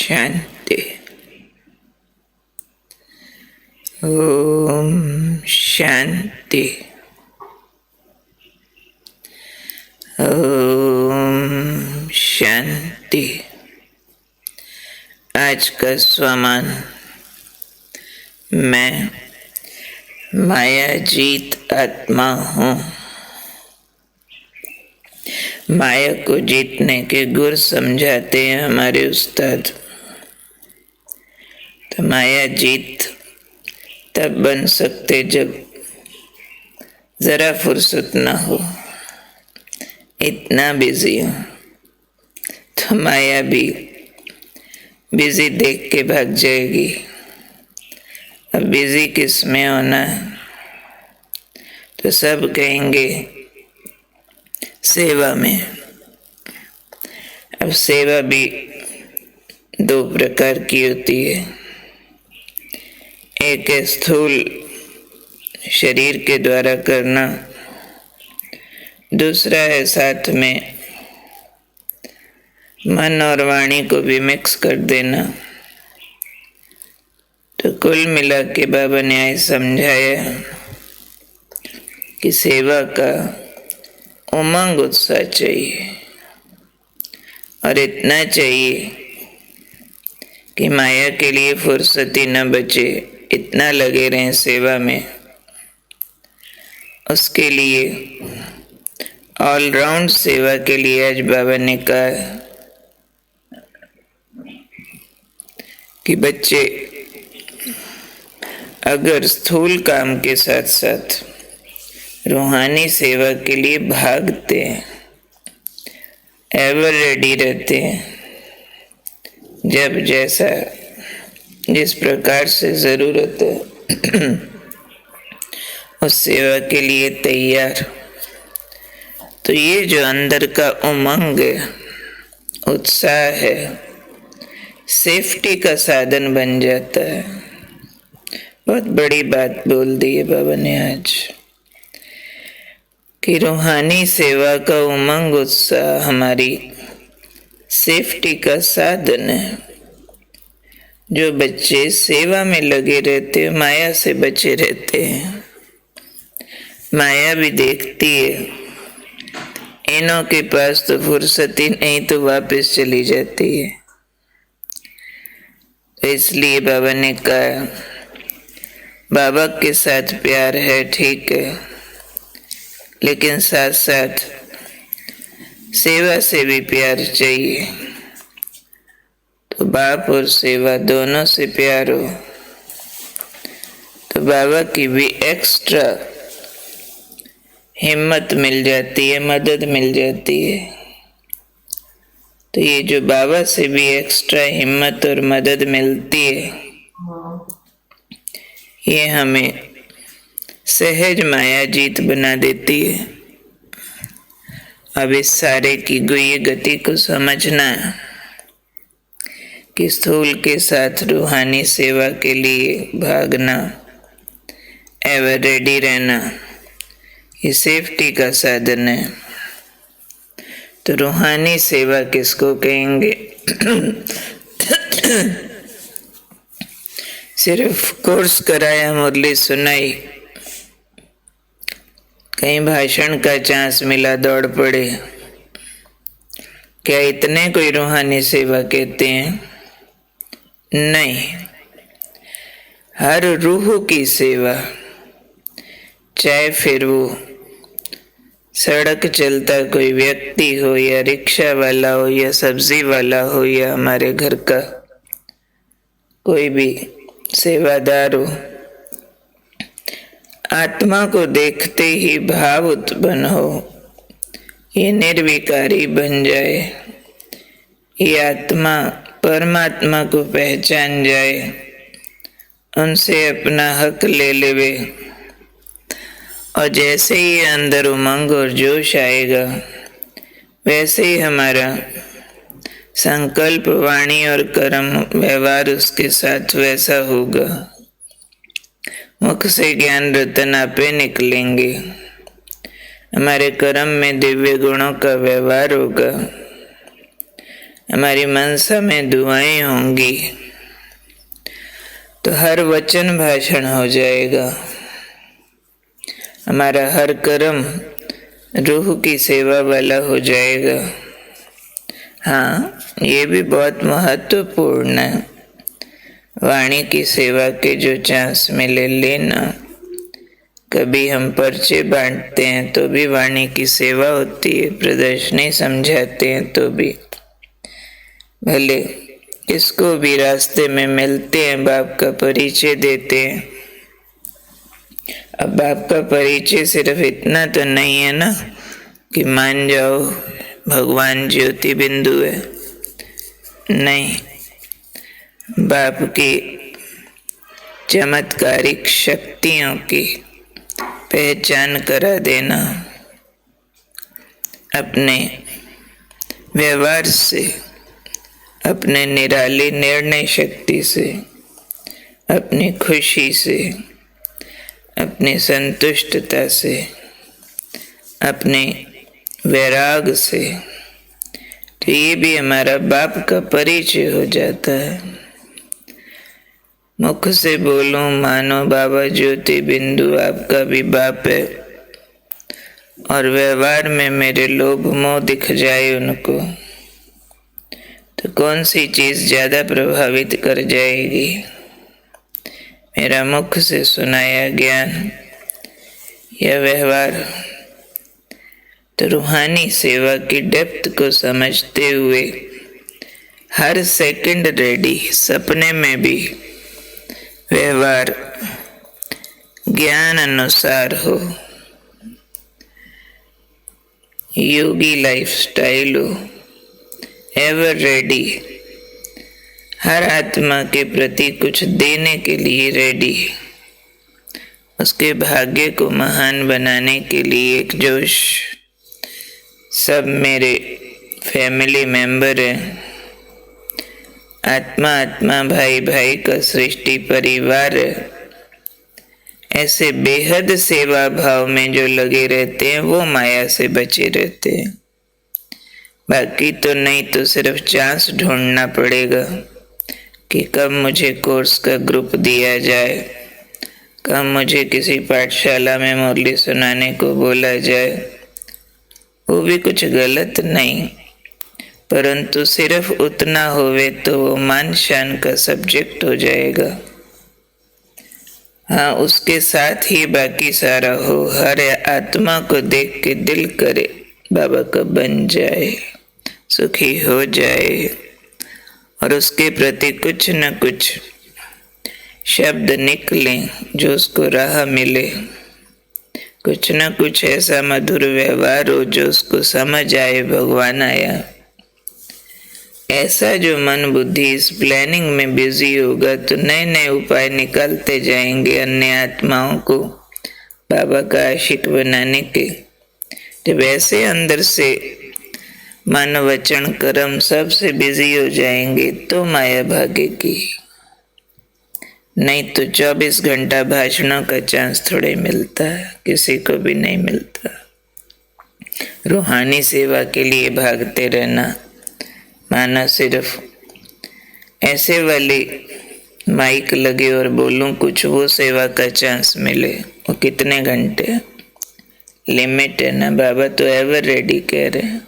शांति। ओम शांति। ओम शांति। आज का स्वमान, मैं मायाजीत आत्मा हूँ। माया को जीतने के गुर समझाते हैं हमारे उस्ताद। तो माया जीत तब बन सकते जब जरा फुर्सत ना हो, इतना बिजी हूँ। तो माया भी बिजी देख के भाग जाएगी। अब बिजी किस में होना है? तो सब कहेंगे सेवा में। अब सेवा भी दो प्रकार की होती है। एक है स्थूल शरीर के द्वारा करना, दूसरा है साथ में मन और वाणी को भी मिक्स कर देना। तो कुल मिला के बाबा ने यह समझाया कि सेवा का उमंग उत्साह चाहिए, और इतना चाहिए कि माया के लिए फुर्सत ही न बचे, इतना लगे रहें सेवा में। उसके लिए ऑलराउंड सेवा के लिए आज बाबा ने कहा कि बच्चे अगर स्थूल काम के साथ साथ रूहानी सेवा के लिए भागते हैं, एवर रेडी रहते हैं, जब जैसा जिस प्रकार से जरूरत है उस सेवा के लिए तैयार, तो ये जो अंदर का उमंग है, उत्साह है, सेफ्टी का साधन बन जाता है। बहुत बड़ी बात बोल दी है बाबा ने आज कि रूहानी सेवा का उमंग उत्साह हमारी सेफ्टी का साधन है। जो बच्चे सेवा में लगे रहते हैं, माया से बचे रहते हैं। माया भी देखती है इनों के पास तो फुर्सत ही नहीं, तो वापस चली जाती है। तो इसलिए बाबा ने कहा बाबा के साथ प्यार है, ठीक है, लेकिन साथ साथ सेवा से भी प्यार चाहिए। तो बाप और सेवा दोनों से प्यार हो तो बाबा की भी एक्स्ट्रा हिम्मत मिल जाती है, मदद मिल जाती है। तो ये जो बाबा से भी एक्स्ट्रा हिम्मत और मदद मिलती है, ये हमें सहज माया जीत बना देती है। अब इस सारे की गुह्य गति को समझना कि स्थूल के साथ रूहानी सेवा के लिए भागना, एवर रेडी रहना, ये सेफ्टी का साधन है। तो रूहानी सेवा किसको कहेंगे? सिर्फ कोर्स कराया, मुरली सुनाई, कहीं भाषण का चांस मिला, दौड़ पड़े, क्या इतने कोई रूहानी सेवा कहते हैं? नहीं। हर रूह की सेवा, चाहे फिर वो सड़क चलता कोई व्यक्ति हो, या रिक्शा वाला हो, या सब्जी वाला हो, या हमारे घर का कोई भी सेवादार हो, आत्मा को देखते ही भाव उत्पन्न हो, ये निर्विकारी बन जाए, ये आत्मा परमात्मा को पहचान जाए, उनसे अपना हक ले लेवे, और जैसे ही अंदर उमंग और जोश आएगा, वैसे ही हमारा संकल्प, वाणी और कर्म व्यवहार उसके साथ वैसा होगा। मुख से ज्ञान रतन आपे निकलेंगे, हमारे कर्म में दिव्य गुणों का व्यवहार होगा, हमारी मनसा में दुआएं होंगी तो हर वचन भाषण हो जाएगा। हमारा हर कर्म रूह की सेवा वाला हो जाएगा। हाँ, ये भी बहुत महत्वपूर्ण है। वाणी की सेवा के जो चांस मिले लेना। कभी हम पर्चे बांटते हैं तो भी वाणी की सेवा होती है, प्रदर्शनी समझाते हैं तो भी। भले इसको भी रास्ते में मिलते हैं, बाप का परिचय देते हैं। अब बाप का परिचय सिर्फ इतना तो नहीं है ना कि मान जाओ भगवान ज्योति बिंदु है। नहीं, बाप की चमत्कारिक शक्तियों की पहचान करा देना, अपने व्यवहार से, अपने निराली निर्णय शक्ति से, अपनी खुशी से, अपनी संतुष्टता से, अपने वैराग से, तो ये भी हमारा बाप का परिचय हो जाता है। मुख से बोलूं मानो बाबा ज्योति बिंदु आपका भी बाप है, और व्यवहार में मेरे लोभ मोह दिख जाए उनको, तो कौन सी चीज ज्यादा प्रभावित कर जाएगी? मेरा मुख से सुनाया ज्ञान या व्यवहार? तो रूहानी सेवा की डेप्थ को समझते हुए हर सेकंड रेडी, सपने में भी व्यवहार ज्ञान अनुसार हो, योगी लाइफस्टाइल हो, एवर रेडी, हर आत्मा के प्रति कुछ देने के लिए रेडी, उसके भाग्य को महान बनाने के लिए एक जोश। सब मेरे फैमिली मेंबर हैं, आत्मा आत्मा भाई भाई का सृष्टि परिवार है। ऐसे बेहद सेवा भाव में जो लगे रहते हैं वो माया से बचे रहते हैं। बाकी तो नहीं तो सिर्फ चांस ढूंढना पड़ेगा कि कब मुझे कोर्स का ग्रुप दिया जाए, कब मुझे किसी पाठशाला में मुरली सुनाने को बोला जाए। वो भी कुछ गलत नहीं, परंतु सिर्फ उतना होवे तो वो मान शान का सब्जेक्ट हो जाएगा। हाँ, उसके साथ ही बाकी सारा हो। हर आत्मा को देख के दिल करे बाबा का बन जाए, सुखी हो जाए, और उसके प्रति कुछ न कुछ शब्द निकले जो उसको राह मिले, कुछ न कुछ ऐसा मधुर व्यवहार हो जो उसको समझ आए भगवान आया। ऐसा जो मन बुद्धि इस प्लानिंग में बिजी होगा तो नए नए उपाय निकालते जाएंगे अन्य आत्माओं को बाबा का आशिक बनाने के। जब ऐसे अंदर से मन वचन कर्म सबसे बिजी हो जाएंगे तो माया भागेगी, नहीं तो 24 घंटा भाषणों का चांस थोड़े मिलता है, किसी को भी नहीं मिलता। रूहानी सेवा के लिए भागते रहना माना सिर्फ ऐसे वाली माइक लगे और बोलूं कुछ, वो सेवा का चांस मिले। वो कितने घंटे लिमिट है ना, बाबा तो एवर रेडी कह रहे हैं।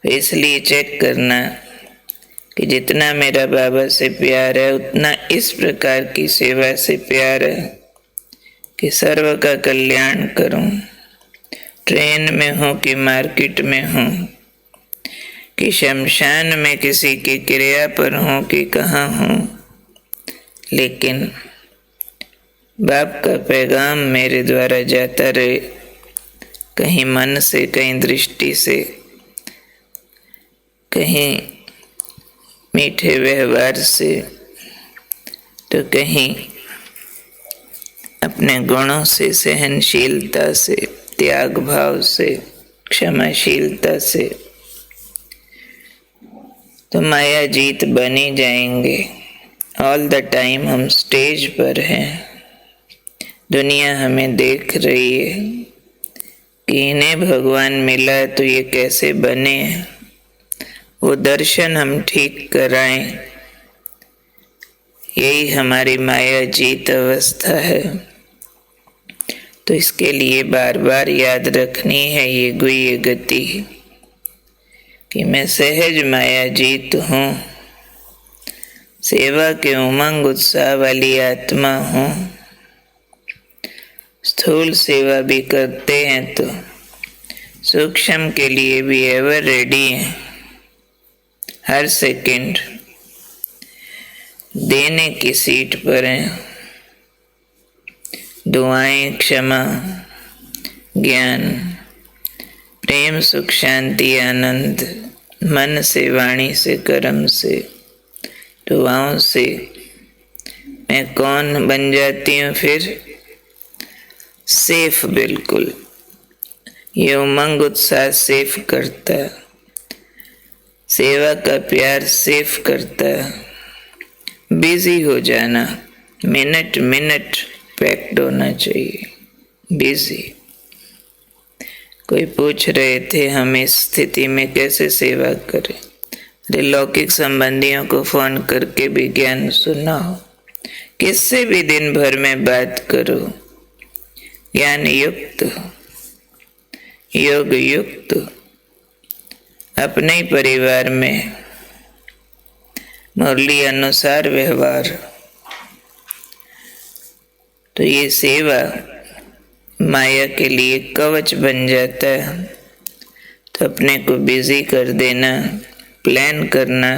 इसलिए चेक करना कि जितना मेरा बाबा से प्यार है उतना इस प्रकार की सेवा से प्यार है कि सर्व का कल्याण करूं। ट्रेन में हूं कि मार्केट में हूं, कि शमशान में किसी की क्रिया पर हूं कि कहाँ हूं, लेकिन बाप का पैगाम मेरे द्वारा जाता रहे, कहीं मन से, कहीं दृष्टि से, कहीं मीठे व्यवहार से, तो कहीं अपने गुणों से, सहनशीलता से, त्याग भाव से, क्षमाशीलता से, तो माया जीत बनी जाएंगे। ऑल द टाइम हम स्टेज पर हैं, दुनिया हमें देख रही है कि इन्हें भगवान मिला तो ये कैसे बने। वो दर्शन हम ठीक कराएं, यही हमारी माया जीत अवस्था है। तो इसके लिए बार बार याद रखनी है ये गुह्य गति कि मैं सहज माया जीत हूँ, सेवा के उमंग उत्साह वाली आत्मा हूँ। स्थूल सेवा भी करते हैं तो सूक्ष्म के लिए भी एवर रेडी है, हर सेकंड देने की सीट पर हैं। दुआएं, क्षमा, ज्ञान, प्रेम, सुख, शांति, आनंद, मन से, वाणी से, कर्म से, दुआओं से मैं कौन बन जाती हूँ फिर? सेफ, बिल्कुल। ये उमंग उत्साह सेफ करता है, सेवा का प्यार सेफ करता है। बिजी हो जाना, मिनट मिनट पैक्ड होना चाहिए, बिजी। कोई पूछ रहे थे हम इस स्थिति में कैसे सेवा करें। अरे लौकिक संबंधियों को फोन करके भी ज्ञान सुनाओ, किससे भी दिन भर में बात करो, ज्ञान युक्त, योग युक्त, अपने ही परिवार में मुरली अनुसार व्यवहार। तो ये सेवा माया के लिए कवच बन जाता है। तो अपने को बिजी कर देना, प्लान करना,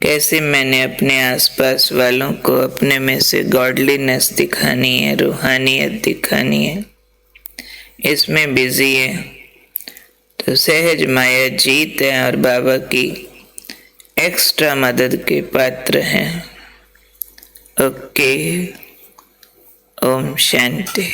कैसे मैंने अपने आसपास वालों को अपने में से गॉडलीनेस दिखानी है, रूहानियत दिखानी है, इसमें बिजी है। तो सहज माया जीत है और बाबा की एक्स्ट्रा मदद के पात्र हैं। ओके, ओम शांति।